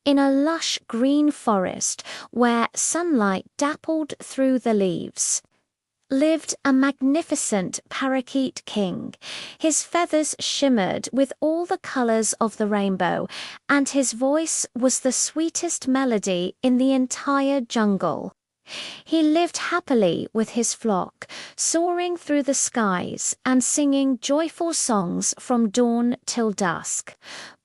In a lush green forest where sunlight dappled through the leaves, lived a magnificent parakeet king. His feathers shimmered with all the colors of the rainbow, and his voice was the sweetest melody in the entire jungle. He lived happily with his flock, soaring through the skies and singing joyful songs from dawn till dusk.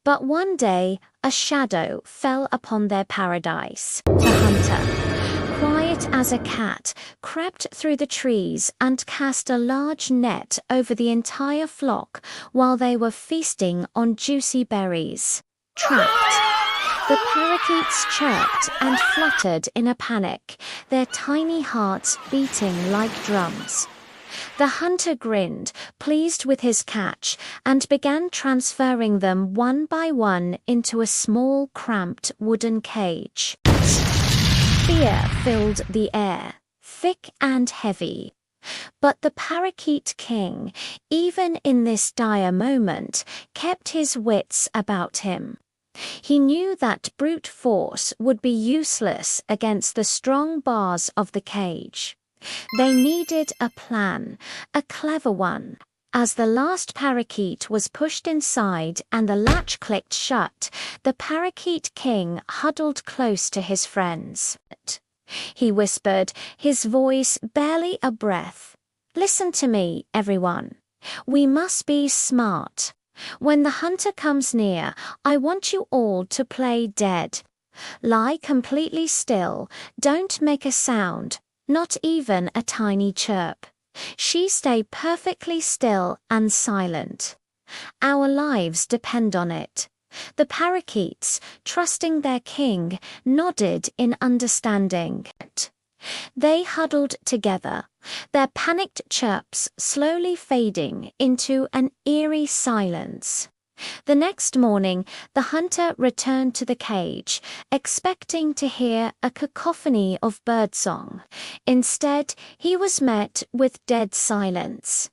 But one day, a shadow fell upon their paradise. The hunter, quiet as a cat, crept through the trees and cast a large net over the entire flock while they were feasting on juicy berries. Trapped, the parakeets chirped and fluttered in a panic, their tiny hearts beating like drums. The hunter grinned, pleased with his catch, and began transferring them one by one into a small, cramped wooden cage. Fear filled the air, thick and heavy. But the Parakeet King, even in this dire moment, kept his wits about him. He knew that brute force would be useless against the strong bars of the cage. They needed a plan, a clever one. As the last parakeet was pushed inside and the latch clicked shut, the Parakeet King huddled close to his friends. He whispered, his voice barely a breath. "Listen to me, everyone. We must be smart. When the hunter comes near, I want you all to play dead. Lie completely still, don't make a sound, not even a tiny chirp. Stay perfectly still and silent. Our lives depend on it." The parakeets, trusting their king, nodded in understanding. They huddled together, their panicked chirps slowly fading into an eerie silence. The next morning, the hunter returned to the cage, expecting to hear a cacophony of birdsong. Instead, he was met with dead silence.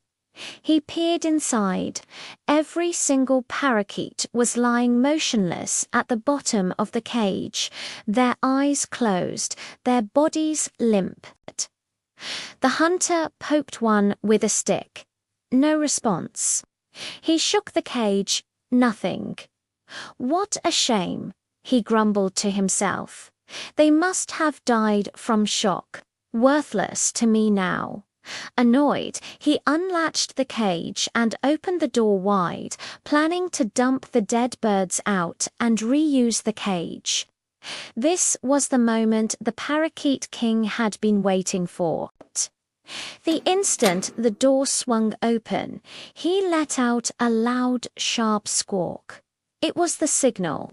He peered inside. Every single parakeet was lying motionless at the bottom of the cage, their eyes closed, their bodies limp. The hunter poked one with a stick. No response. He shook the cage. Nothing. "What a shame," he grumbled to himself. "They must have died from shock. Worthless to me now." Annoyed, he unlatched the cage and opened the door wide, planning to dump the dead birds out and reuse the cage. This was the moment the Parakeet King had been waiting for. The instant the door swung open, he let out a loud, sharp squawk. It was the signal.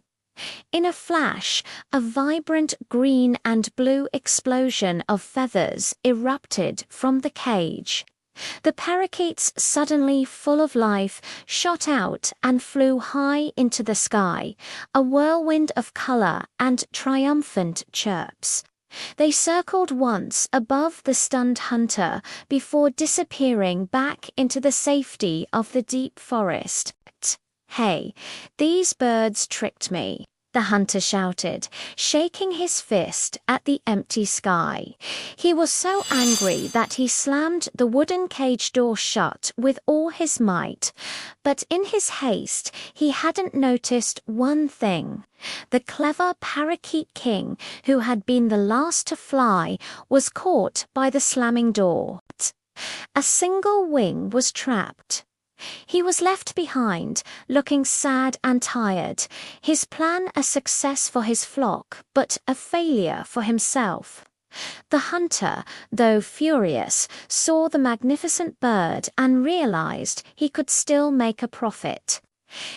In a flash, a vibrant green and blue explosion of feathers erupted from the cage. The parakeets, suddenly full of life, shot out and flew high into the sky, a whirlwind of color and triumphant chirps. They circled once above the stunned hunter before disappearing back into the safety of the deep forest. "Hey, these birds tricked me," the hunter shouted, shaking his fist at the empty sky. He was so angry that he slammed the wooden cage door shut with all his might. But in his haste, he hadn't noticed one thing. The clever Parakeet King, who had been the last to fly, was caught by the slamming door. A single wing was trapped. He was left behind, looking sad and tired, his plan a success for his flock, but a failure for himself. The hunter, though furious, saw the magnificent bird and realized he could still make a profit.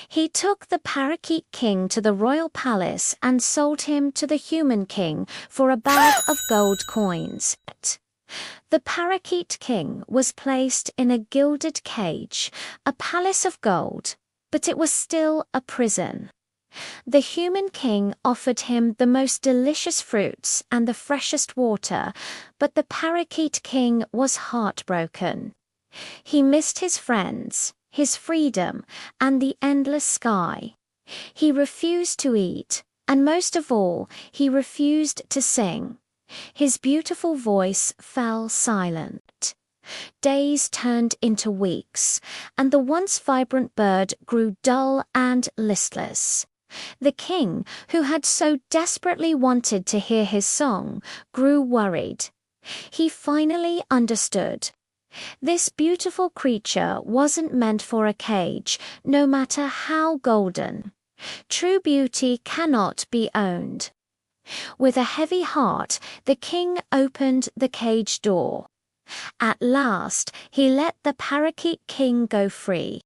He took the Parakeet King to the royal palace and sold him to the human king for a bag of gold coins. The Parakeet King was placed in a gilded cage, a palace of gold, but it was still a prison. The human king offered him the most delicious fruits and the freshest water, but the Parakeet King was heartbroken. He missed his friends, his freedom, and the endless sky. He refused to eat, And most of all, he refused to sing. His beautiful voice fell silent. Days turned into weeks, and the once vibrant bird grew dull and listless. The king, who had so desperately wanted to hear his song, grew worried. He finally understood. This beautiful creature wasn't meant for a cage, no matter how golden. True beauty cannot be owned. With a heavy heart, the king opened the cage door. At last, he let the Parakeet king go free.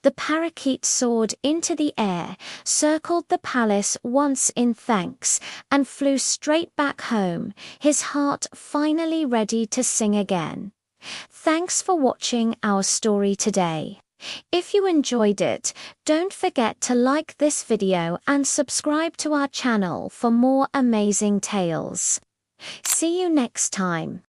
The parakeet soared into the air, circled the palace once in thanks, and flew straight back home, his heart finally ready to sing again. Thanks for watching our story today. If you enjoyed it, don't forget to like this video and subscribe to our channel for more amazing tales. See you next time.